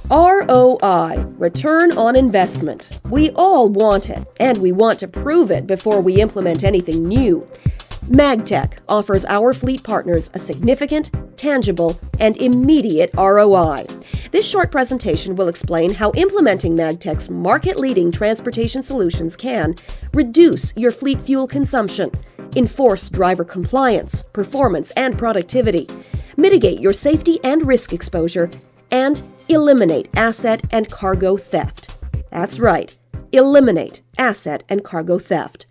ROI, return on investment. We all want it, and we want to prove it before we implement anything new. MAGTEC offers our fleet partners a significant, tangible, and immediate ROI. This short presentation will explain how implementing MAGTEC's market-leading transportation solutions can reduce your fleet fuel consumption, enforce driver compliance, performance, and productivity, mitigate your safety and risk exposure, and eliminate asset and cargo theft. That's right, eliminate asset and cargo theft.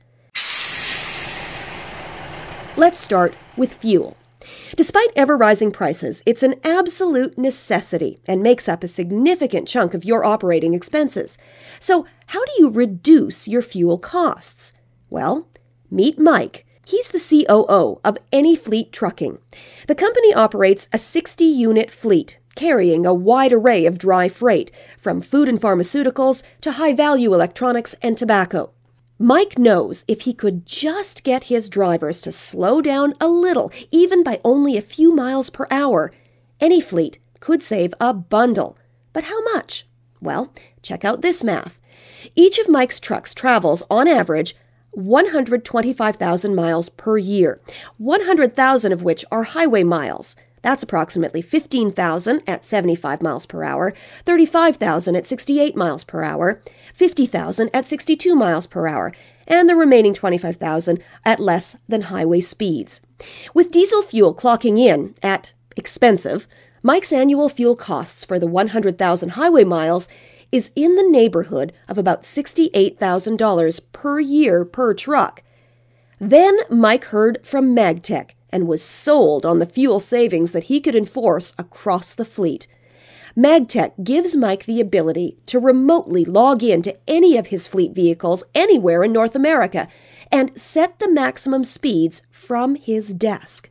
Let's start with fuel. Despite ever-rising prices, it's an absolute necessity and makes up a significant chunk of your operating expenses. So, how do you reduce your fuel costs? Well, meet Mike. He's the COO of AnyFleet Trucking. The company operates a 60-unit fleet, carrying a wide array of dry freight, from food and pharmaceuticals to high-value electronics and tobacco. Mike knows if he could just get his drivers to slow down a little, even by only a few miles per hour, AnyFleet could save a bundle. But how much? Well, check out this math. Each of Mike's trucks travels, on average, 125,000 miles per year, 100,000 of which are highway miles. That's approximately 15,000 at 75 miles per hour, 35,000 at 68 miles per hour, 50,000 at 62 miles per hour, and the remaining 25,000 at less than highway speeds. With diesel fuel clocking in at expensive, Mike's annual fuel costs for the 100,000 highway miles is in the neighborhood of about $68,000 per year per truck. Then Mike heard from MAGTEC and was sold on the fuel savings that he could enforce across the fleet. MAGTEC gives Mike the ability to remotely log in to any of his fleet vehicles anywhere in North America and set the maximum speeds from his desk.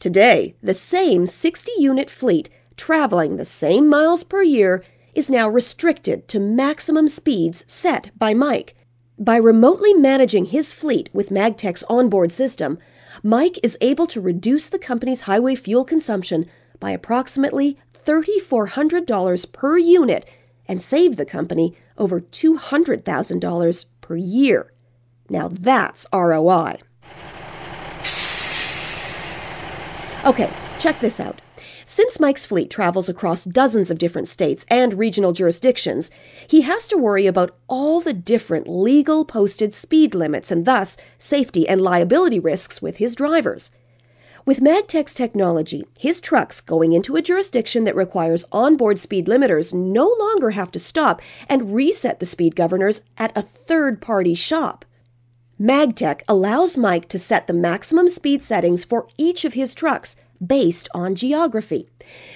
Today, the same 60-unit fleet traveling the same miles per year is now restricted to maximum speeds set by Mike. By remotely managing his fleet with MAGTEC's onboard system, Mike is able to reduce the company's highway fuel consumption by approximately $3,400 per unit and save the company over $200,000 per year. Now that's ROI. Okay, check this out. Since Mike's fleet travels across dozens of different states and regional jurisdictions, he has to worry about all the different legal posted speed limits and thus safety and liability risks with his drivers. With MAGTEC's technology, his trucks going into a jurisdiction that requires onboard speed limiters no longer have to stop and reset the speed governors at a third-party shop. MAGTEC allows Mike to set the maximum speed settings for each of his trucks based on geography.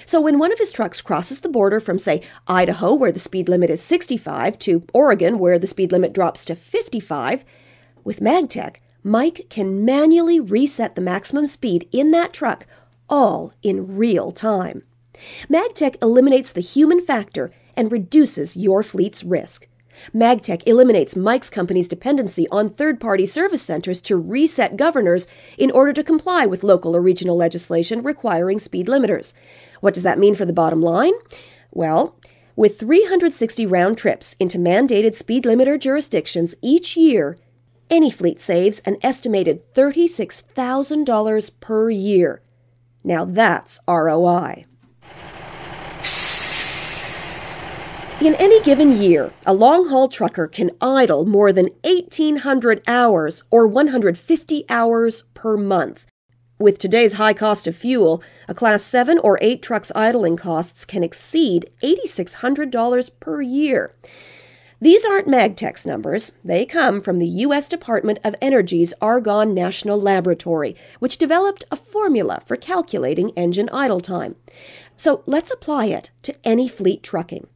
So when one of his trucks crosses the border from, say, Idaho, where the speed limit is 65, to Oregon, where the speed limit drops to 55, with MAGTEC, Mike can manually reset the maximum speed in that truck, all in real time. MAGTEC eliminates the human factor and reduces your fleet's risk. MAGTEC eliminates Mike's company's dependency on third-party service centers to reset governors in order to comply with local or regional legislation requiring speed limiters. What does that mean for the bottom line? Well, with 360 round trips into mandated speed limiter jurisdictions each year, AnyFleet saves an estimated $36,000 per year. Now that's ROI. In any given year, a long-haul trucker can idle more than 1,800 hours or 150 hours per month. With today's high cost of fuel, a Class 7 or 8 truck's idling costs can exceed $8,600 per year. These aren't MAGTEC's numbers. They come from the U.S. Department of Energy's Argonne National Laboratory, which developed a formula for calculating engine idle time. So let's apply it to AnyFleet Trucking.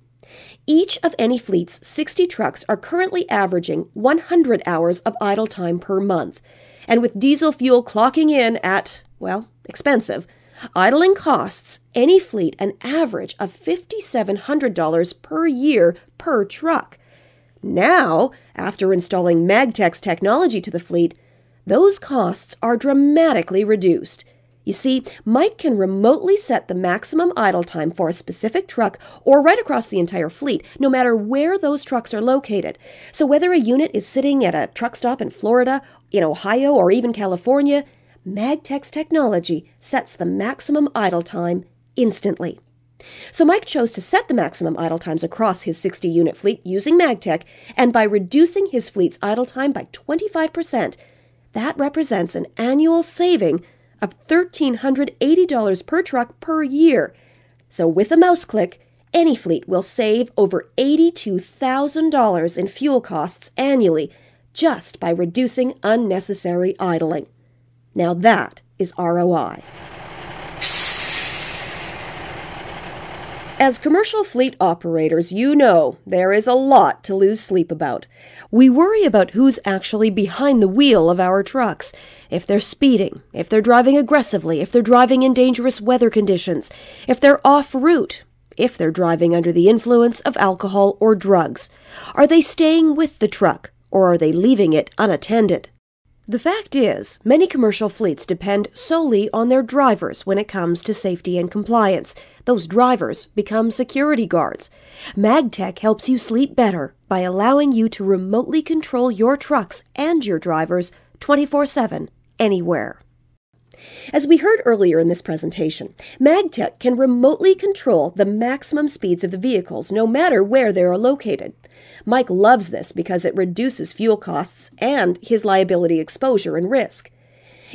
Each of AnyFleet's 60 trucks are currently averaging 100 hours of idle time per month. And with diesel fuel clocking in at, well, expensive, idling costs AnyFleet an average of $5,700 per year per truck. Now, after installing MAGTEC's technology to the fleet, those costs are dramatically reduced. You see, Mike can remotely set the maximum idle time for a specific truck or right across the entire fleet, no matter where those trucks are located. So whether a unit is sitting at a truck stop in Florida, in Ohio, or even California, MAGTEC's technology sets the maximum idle time instantly. So Mike chose to set the maximum idle times across his 60-unit fleet using MAGTEC, and by reducing his fleet's idle time by 25%, that represents an annual saving of $1,380 per truck per year. So with a mouse click, AnyFleet will save over $82,000 in fuel costs annually just by reducing unnecessary idling. Now that is ROI. As commercial fleet operators, you know there is a lot to lose sleep about. We worry about who's actually behind the wheel of our trucks, if they're speeding, if they're driving aggressively, if they're driving in dangerous weather conditions, if they're off route, if they're driving under the influence of alcohol or drugs. Are they staying with the truck, or are they leaving it unattended? The fact is, many commercial fleets depend solely on their drivers when it comes to safety and compliance. Those drivers become security guards. MAGTEC helps you sleep better by allowing you to remotely control your trucks and your drivers 24/7, anywhere. As we heard earlier in this presentation, MAGTEC can remotely control the maximum speeds of the vehicles no matter where they are located. Mike loves this because it reduces fuel costs and his liability exposure and risk.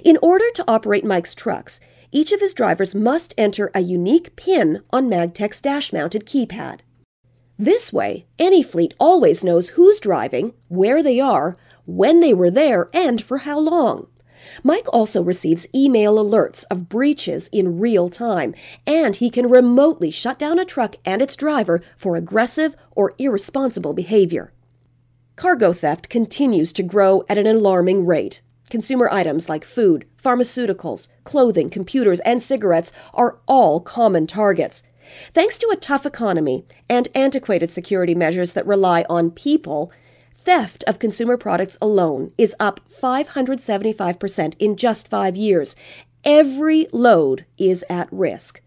In order to operate Mike's trucks, each of his drivers must enter a unique PIN on MAGTEC's dash-mounted keypad. This way, AnyFleet always knows who's driving, where they are, when they were there, and for how long. Mike also receives email alerts of breaches in real time, and he can remotely shut down a truck and its driver for aggressive or irresponsible behavior. Cargo theft continues to grow at an alarming rate. Consumer items like food, pharmaceuticals, clothing, computers, and cigarettes are all common targets. Thanks to a tough economy and antiquated security measures that rely on people, theft of consumer products alone is up 575% in just 5 years. Every load is at risk.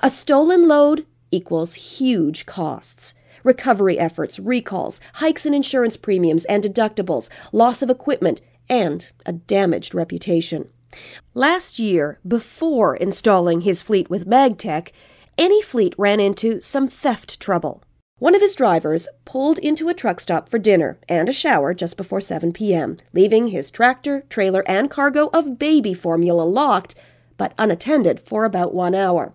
A stolen load equals huge costs. Recovery efforts, recalls, hikes in insurance premiums and deductibles, loss of equipment, and a damaged reputation. Last year, before installing his fleet with MAGTEC, AnyFleet ran into some theft trouble. One of his drivers pulled into a truck stop for dinner and a shower just before 7 p.m., leaving his tractor, trailer, and cargo of baby formula locked, but unattended for about 1 hour.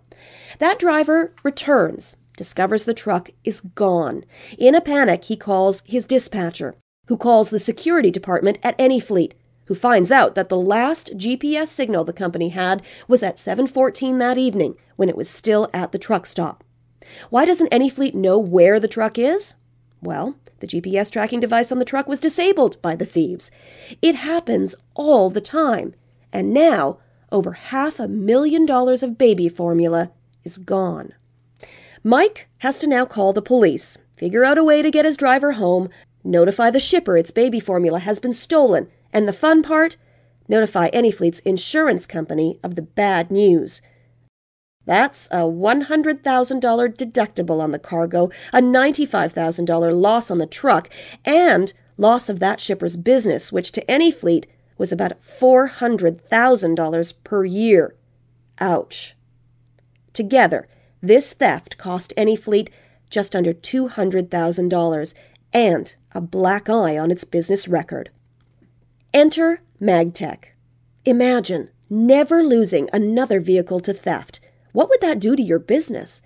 That driver returns, discovers the truck is gone. In a panic, he calls his dispatcher, who calls the security department at AnyFleet, who finds out that the last GPS signal the company had was at 7:14 that evening, when it was still at the truck stop. Why doesn't AnyFleet know where the truck is? Well, the GPS tracking device on the truck was disabled by the thieves. It happens all the time. And now, over $500,000 of baby formula is gone. Mike has to now call the police, figure out a way to get his driver home, notify the shipper its baby formula has been stolen, and the fun part? Notify AnyFleet's insurance company of the bad news. That's a $100,000 deductible on the cargo, a $95,000 loss on the truck, and loss of that shipper's business, which to AnyFleet was about $400,000 per year. Ouch. Together, this theft cost AnyFleet just under $200,000 and a black eye on its business record. Enter MAGTEC. Imagine never losing another vehicle to theft. What would that do to your business?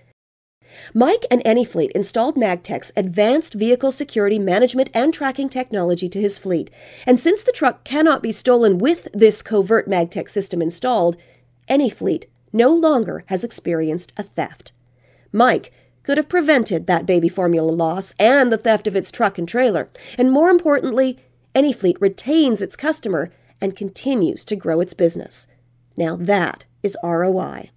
Mike and AnyFleet installed MAGTEC's advanced vehicle security management and tracking technology to his fleet, and since the truck cannot be stolen with this covert MAGTEC system installed, AnyFleet no longer has experienced a theft. Mike could have prevented that baby formula loss and the theft of its truck and trailer, and more importantly, AnyFleet retains its customer and continues to grow its business. Now that is ROI.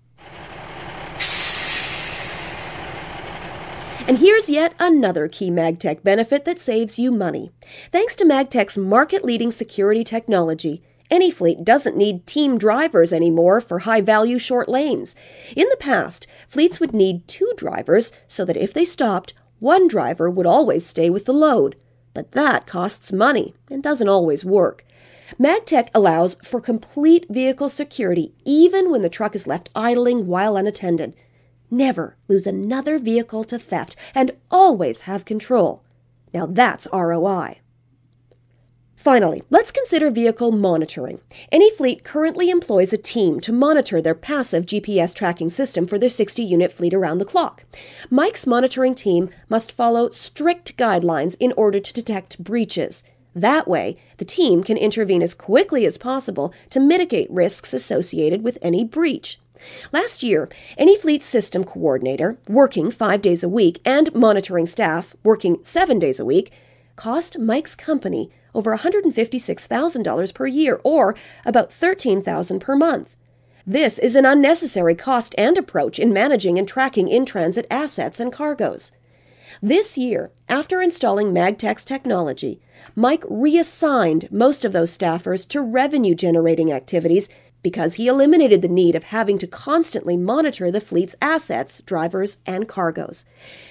And here's yet another key MAGTEC benefit that saves you money. Thanks to MAGTEC's market-leading security technology, AnyFleet doesn't need team drivers anymore for high-value short lanes. In the past, fleets would need 2 drivers so that if they stopped, one driver would always stay with the load. But that costs money and doesn't always work. MAGTEC allows for complete vehicle security even when the truck is left idling while unattended. Never lose another vehicle to theft and always have control. Now that's ROI. Finally, let's consider vehicle monitoring. AnyFleet currently employs a team to monitor their passive GPS tracking system for their 60-unit fleet around the clock. Mike's monitoring team must follow strict guidelines in order to detect breaches. That way, the team can intervene as quickly as possible to mitigate risks associated with any breach. Last year, AnyFleet's system coordinator, working 5 days a week, and monitoring staff, working 7 days a week, cost Mike's company over $156,000 per year, or about $13,000 per month. This is an unnecessary cost and approach in managing and tracking in-transit assets and cargoes. This year, after installing MAGTEC's technology, Mike reassigned most of those staffers to revenue-generating activities because he eliminated the need of having to constantly monitor the fleet's assets, drivers, and cargoes.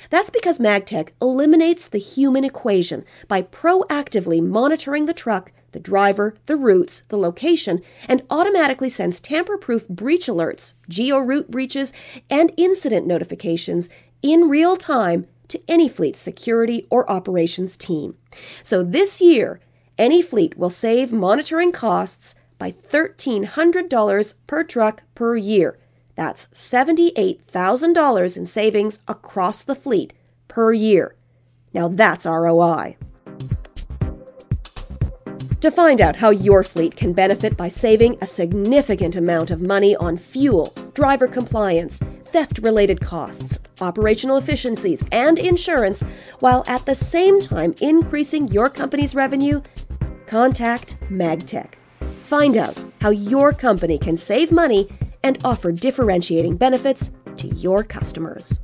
That's because MAGTEC eliminates the human equation by proactively monitoring the truck, the driver, the routes, the location, and automatically sends tamper-proof breach alerts, geo-route breaches, and incident notifications in real time to AnyFleet's security or operations team. So this year, AnyFleet will save monitoring costs by $1,300 per truck per year. That's $78,000 in savings across the fleet per year. Now that's ROI. To find out how your fleet can benefit by saving a significant amount of money on fuel, driver compliance, theft-related costs, operational efficiencies, and insurance, while at the same time increasing your company's revenue, contact MAGTEC. Find out how your company can save money and offer differentiating benefits to your customers.